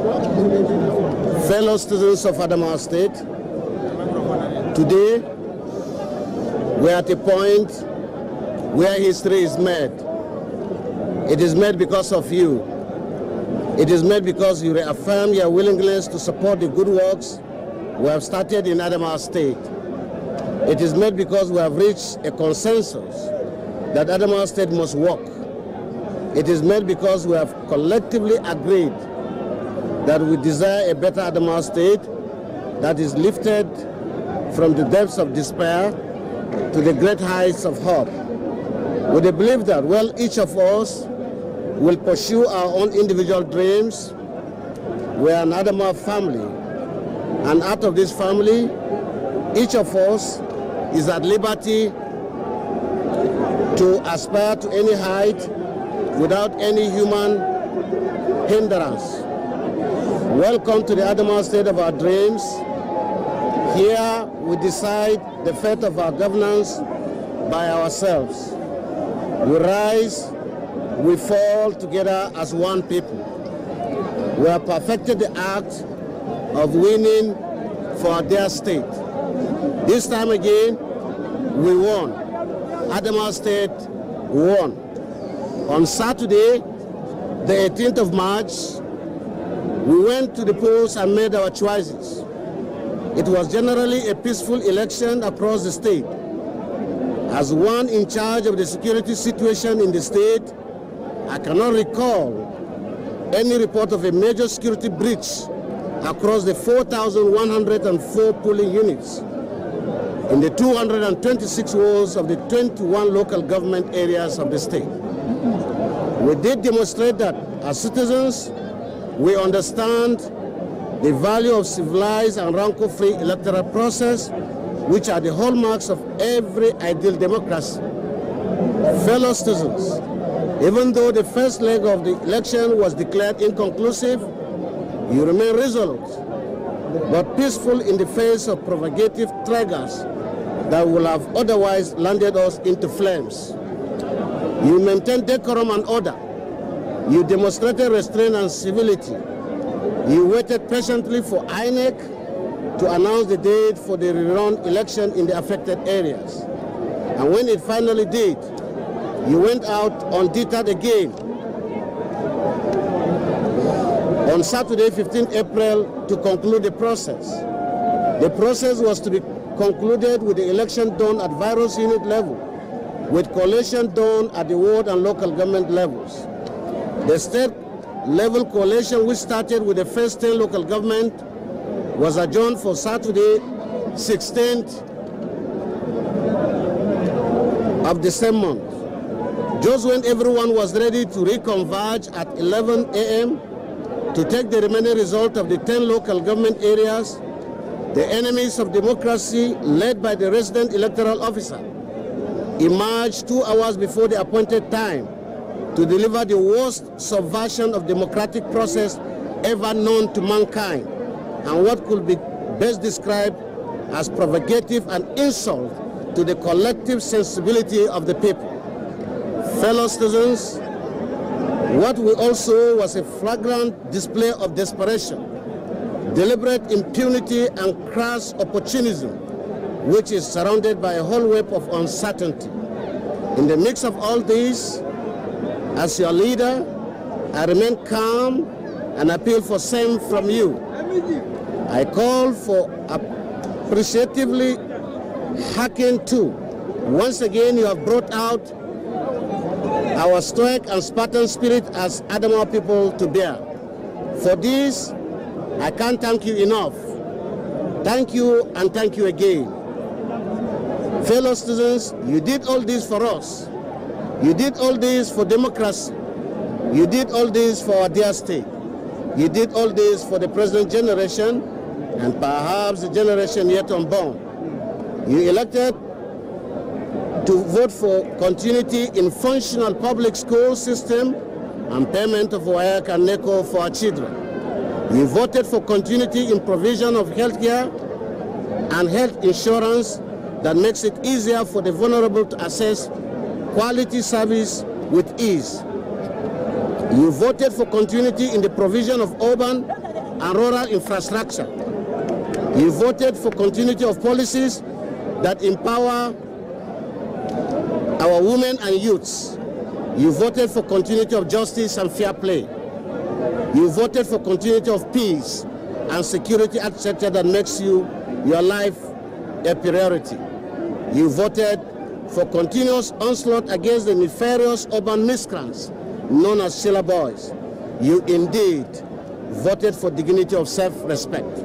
Fellow citizens of Adamawa State, today we are at a point where history is made. It is made because of you. It is made because you reaffirm your willingness to support the good works we have started in Adamawa State. It is made because we have reached a consensus that Adamawa State must work. It is made because we have collectively agreed that we desire a better Adamawa State that is lifted from the depths of despair to the great heights of hope. With the belief that, well, each of us will pursue our own individual dreams. We are an Adamawa family, and out of this family, each of us is at liberty to aspire to any height without any human hindrance. Welcome to the Adamawa State of our dreams. Here we decide the fate of our governance by ourselves. We rise, we fall together as one people. We have perfected the act of winning for our dear state. This time again, we won. Adamawa State won. On Saturday, the 18th of March, we went to the polls and made our choices. It was generally a peaceful election across the state. As one in charge of the security situation in the state, I cannot recall any report of a major security breach across the 4,104 polling units in the 226 wards of the 21 local government areas of the state. We did demonstrate that as citizens, we understand the value of civilized and rancor-free electoral process, which are the hallmarks of every ideal democracy. Fellow citizens, even though the first leg of the election was declared inconclusive, you remain resolute, but peaceful in the face of provocative triggers that will have otherwise landed us into flames. You maintained decorum and order. You demonstrated restraint and civility. You waited patiently for INEC to announce the date for the rerun election in the affected areas. And when it finally did, you went out undeterred again. On Saturday, 15 April, to conclude the process. The process was to be concluded with the election done at virus unit level, with collation done at the ward and local government levels. The state level collation, which started with the first 10 local government, was adjourned for Saturday, 16th of the same month. Just when everyone was ready to reconverge at 11 a.m. to take the remaining result of the 10 local government areas, the enemies of democracy, led by the resident electoral officer, emerged 2 hours before the appointed time to deliver the worst subversion of democratic process ever known to mankind, and what could be best described as provocative and insult to the collective sensibility of the people. Fellow citizens, what we also was a flagrant display of desperation, deliberate impunity, and crass opportunism, which is surrounded by a whole web of uncertainty. In the mix of all this, as your leader, I remain calm and appeal for same from you. I call for appreciatively hearken to. Once again, you have brought out our stoic and Spartan spirit as Adamawa people to bear. For this, I can't thank you enough. Thank you and thank you again. Fellow citizens, you did all this for us. You did all this for democracy. You did all this for our dear state. You did all this for the present generation and perhaps the generation yet unborn. You elected to vote for continuity in functional public school system and payment of WAEC and NECO for our children. You voted for continuity in provision of health care and health insurance that makes it easier for the vulnerable to access quality service with ease. You voted for continuity in the provision of urban and rural infrastructure. You voted for continuity of policies that empower our women and youths. You voted for continuity of justice and fair play. You voted for continuity of peace and security architecture that makes your life a priority. You voted for continuous onslaught against the nefarious urban miscreants known as Sheila Boys. You indeed voted for dignity of self-respect.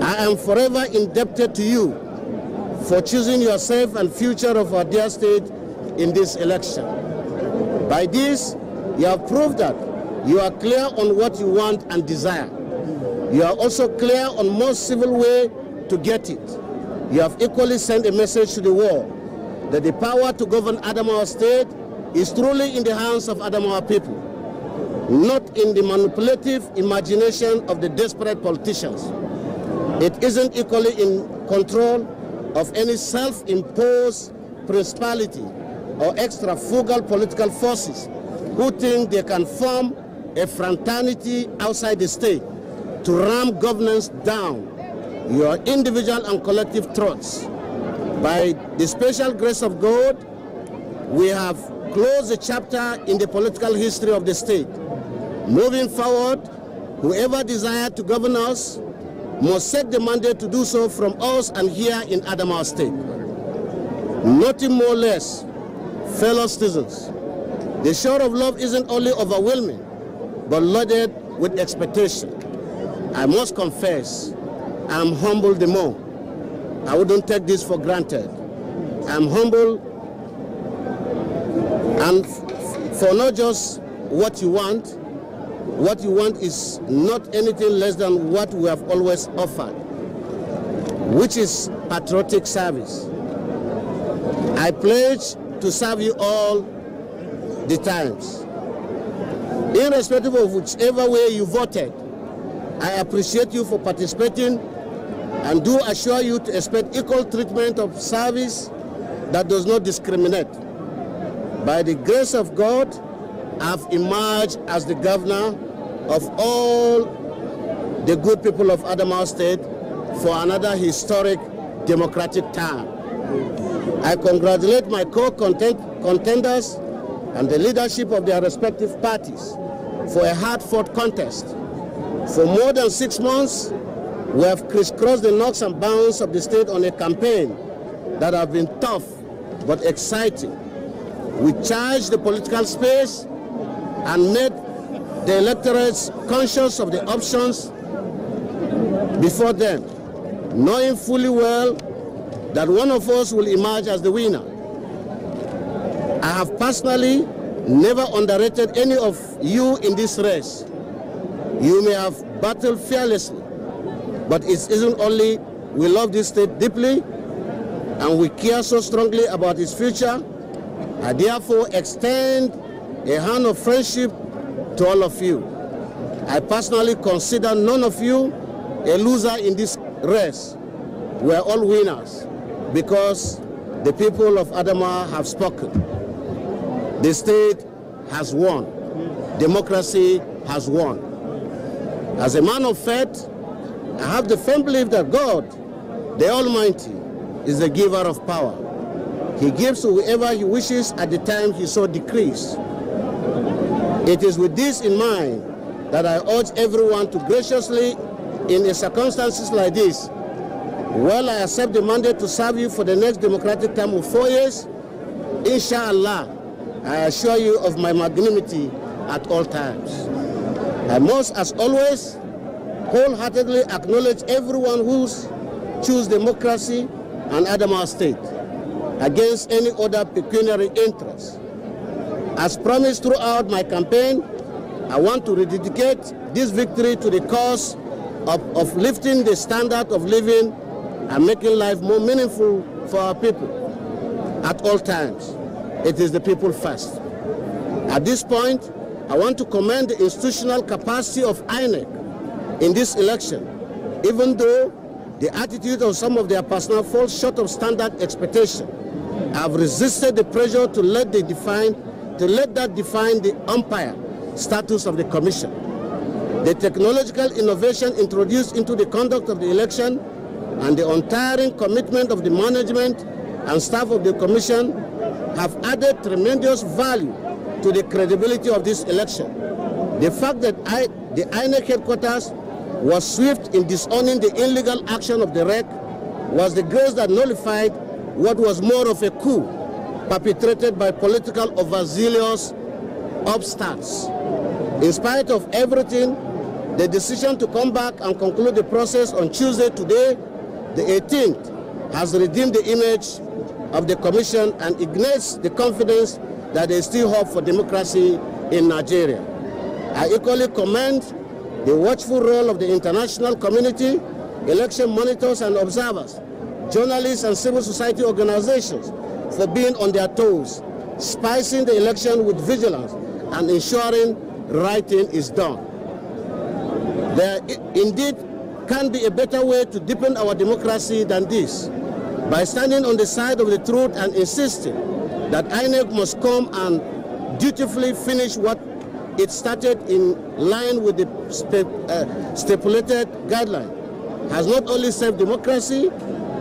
I am forever indebted to you for choosing yourself and future of our dear state in this election. By this, you have proved that you are clear on what you want and desire. You are also clear on most civil way to get it. You have equally sent a message to the world that the power to govern Adamawa state is truly in the hands of Adamawa people, not in the manipulative imagination of the desperate politicians. It isn't equally in control of any self-imposed principality or extra-frugal political forces who think they can form a fraternity outside the state to ram governance down your individual and collective throats. By the special grace of God, we have closed the chapter in the political history of the state. Moving forward, whoever desires to govern us must take the mandate to do so from us and here in Adamawa state. Nothing more or less, fellow citizens. The shore of love isn't only overwhelming, but loaded with expectation. I must confess, I'm humbled the more. I wouldn't take this for granted. I'm humble, and for not just what you want. What you want is not anything less than what we have always offered, which is patriotic service. I pledge to serve you all the times. Irrespective of whichever way you voted, I appreciate you for participating and do assure you to expect equal treatment of service that does not discriminate. By the grace of God, I've emerged as the governor of all the good people of Adamawa State for another historic democratic term. I congratulate my co-contenders and the leadership of their respective parties for a hard-fought contest. For more than 6 months, we have crisscrossed the knocks and bounds of the state on a campaign that have been tough but exciting. We charged the political space and made the electorates conscious of the options before them, knowing fully well that one of us will emerge as the winner. I have personally never underrated any of you in this race. You may have battled fearlessly, but it isn't only we love this state deeply and we care so strongly about its future. I therefore extend a hand of friendship to all of you. I personally consider none of you a loser in this race. We are all winners because the people of Adamawa have spoken. The state has won. Democracy has won. As a man of faith, I have the firm belief that God, the Almighty, is the giver of power. He gives to whoever he wishes at the time he so decrees. It is with this in mind that I urge everyone to graciously, in circumstances like this, while I accept the mandate to serve you for the next democratic term of 4 years, inshallah, I assure you of my magnanimity at all times. I must, as always, wholeheartedly acknowledge everyone who chooses democracy and Adamawa State against any other pecuniary interest. As promised throughout my campaign, I want to rededicate this victory to the cause of lifting the standard of living and making life more meaningful for our people at all times. It is the people first. At this point, I want to commend the institutional capacity of INEC in this election, even though the attitude of some of their personnel falls short of standard expectation. I have resisted the pressure to let that define the umpire status of the commission. The technological innovation introduced into the conduct of the election and the untiring commitment of the management and staff of the Commission have added tremendous value to the credibility of this election. The fact that the INEC headquarters was swift in disowning the illegal action of the REC was the grace that nullified what was more of a coup perpetrated by political overzealous upstarts. In spite of everything, the decision to come back and conclude the process on Tuesday today, the 18th, has redeemed the image of the Commission and ignites the confidence that there is still hope for democracy in Nigeria. I equally commend the watchful role of the international community, election monitors and observers, journalists and civil society organizations for being on their toes, spicing the election with vigilance and ensuring right thing is done. There indeed can be a better way to deepen our democracy than this, by standing on the side of the truth and insisting that INEC must come and dutifully finish what it started in line with the stipulated guideline, has not only saved democracy,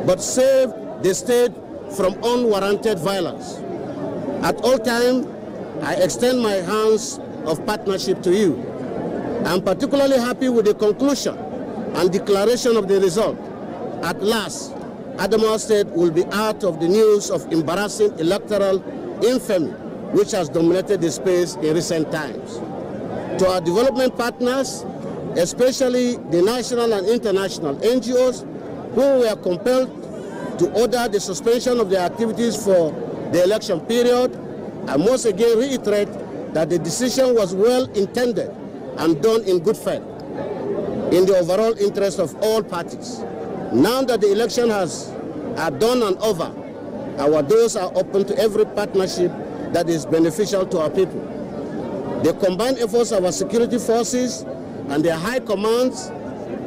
but saved the state from unwarranted violence. At all times, I extend my hands of partnership to you. I'm particularly happy with the conclusion and declaration of the result. At last, Adamawa State will be out of the news of embarrassing electoral infamy which has dominated the space in recent times. To our development partners, especially the national and international NGOs, who were compelled to order the suspension of their activities for the election period, I must again reiterate that the decision was well intended and done in good faith, in the overall interest of all parties. Now that the election are done and over, our doors are open to every partnership that is beneficial to our people. The combined efforts of our security forces and their high commands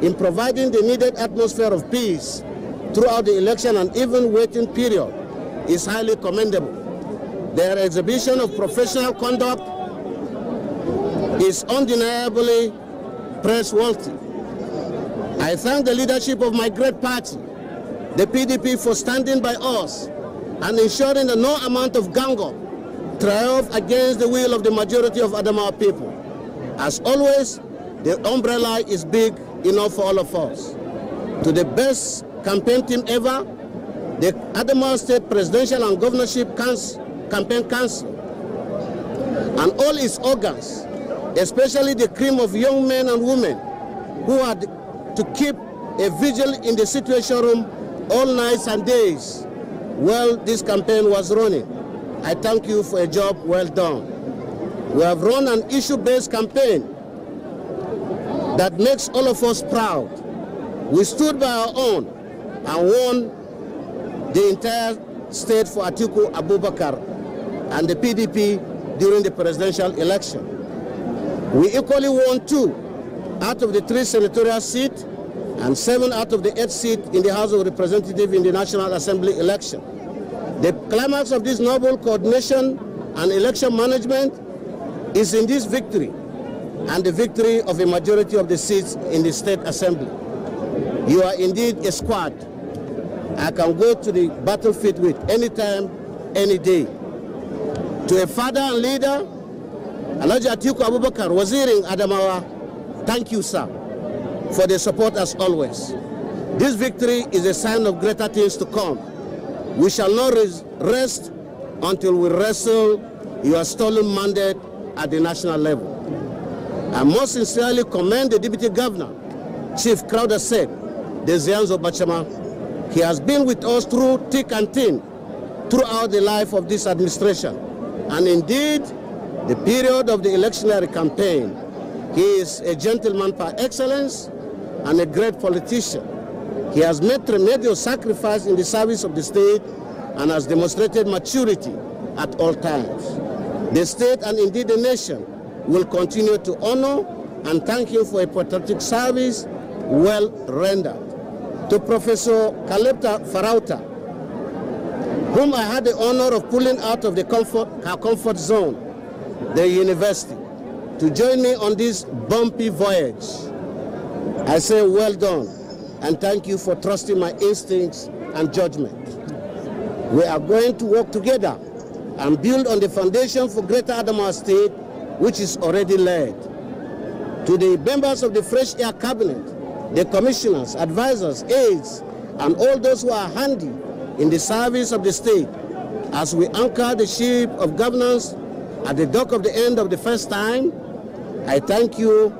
in providing the needed atmosphere of peace throughout the election and even waiting period is highly commendable. Their exhibition of professional conduct is undeniably praiseworthy. I thank the leadership of my great party, the PDP, for standing by us and ensuring that no amount of gang-up triumph against the will of the majority of Adamawa people. As always, the umbrella is big enough for all of us. To the best campaign team ever, the Adamawa State Presidential and Governorship Campaign Council, and all its organs, especially the cream of young men and women who had to keep a vigil in the situation room all nights and days while this campaign was running. I thank you for a job well done. We have run an issue-based campaign that makes all of us proud. We stood by our own and won the entire state for Atiku Abubakar and the PDP during the presidential election. We equally won 2 out of the 3 senatorial seats and 7 out of the 8 seats in the House of Representatives in the National Assembly election. The climax of this noble coordination and election management is in this victory and the victory of a majority of the seats in the State Assembly. You are indeed a squad I can go to the battlefield with anytime, any day. To a father and leader, Alhaji Atiku Abubakar, Waziri in Adamawa, thank you, sir, for the support as always. This victory is a sign of greater things to come. We shall not rest until we wrestle your stolen mandate at the national level. I most sincerely commend the Deputy Governor, Chief Crowder said, Desianzo Bachama. He has been with us through thick and thin throughout the life of this administration. And indeed, the period of the electionary campaign, he is a gentleman par excellence and a great politician. He has made tremendous sacrifice in the service of the state and has demonstrated maturity at all times. The state and indeed the nation will continue to honor and thank him for a patriotic service well rendered. To Professor Kalepta Farauta, whom I had the honor of pulling out of her comfort zone, the university, to join me on this bumpy voyage. I say well done, and thank you for trusting my instincts and judgment. We are going to work together and build on the foundation for Greater Adamawa State, which is already laid. To the members of the Fresh Air Cabinet, the commissioners, advisors, aides, and all those who are handy in the service of the state, as we anchor the ship of governance at the dock of the end of the first time, I thank you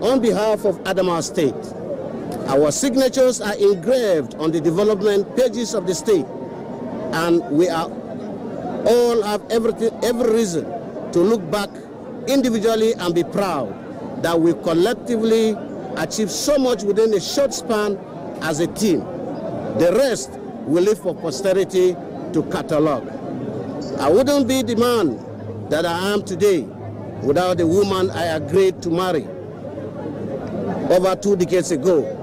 on behalf of Adamawa State. Our signatures are engraved on the development pages of the state, and we are all have every reason to look back individually and be proud that we collectively achieved so much within a short span as a team. The rest will leave for posterity to catalogue. I wouldn't be the man that I am today without the woman I agreed to marry over 2 decades ago.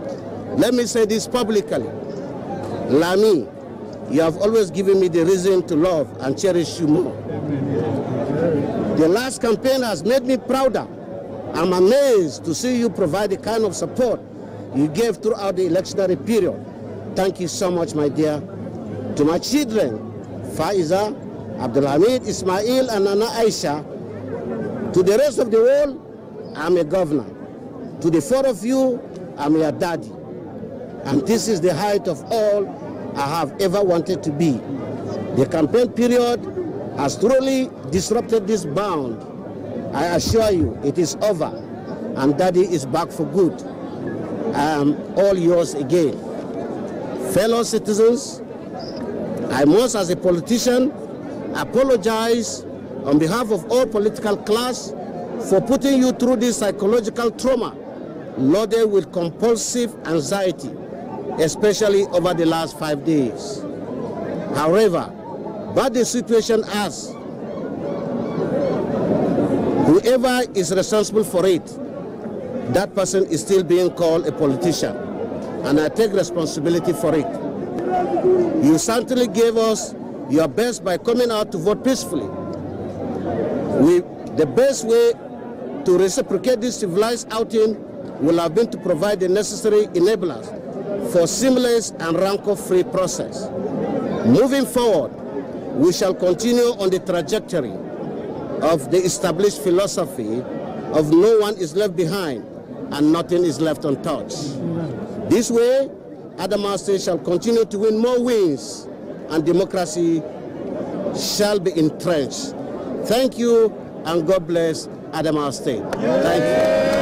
Let me say this publicly. Lami, you have always given me the reason to love and cherish you more. The last campaign has made me prouder. I'm amazed to see you provide the kind of support you gave throughout the electionary period. Thank you so much, my dear. To my children, Faiza, Abdulhamid, Ismail, and Nana Aisha, to the rest of the world, I'm a governor. To the 4 of you, I'm your daddy. And this is the height of all I have ever wanted to be. The campaign period has thoroughly disrupted this bound. I assure you, it is over, and Daddy is back for good. I am all yours again. Fellow citizens, I must, as a politician, apologize on behalf of all political class for putting you through this psychological trauma loaded with compulsive anxiety, especially over the last 5 days. However, but the situation as whoever is responsible for it, that person is still being called a politician, and I take responsibility for it. You certainly gave us your best by coming out to vote peacefully. The best way to reciprocate this civilized outing will have been to provide the necessary enablers for seamless and rancor-free process. Moving forward, we shall continue on the trajectory of the established philosophy of no one is left behind and nothing is left untouched. This way, Adamawa State shall continue to win more wins and democracy shall be entrenched. Thank you, and God bless Adamawa State. Thank you.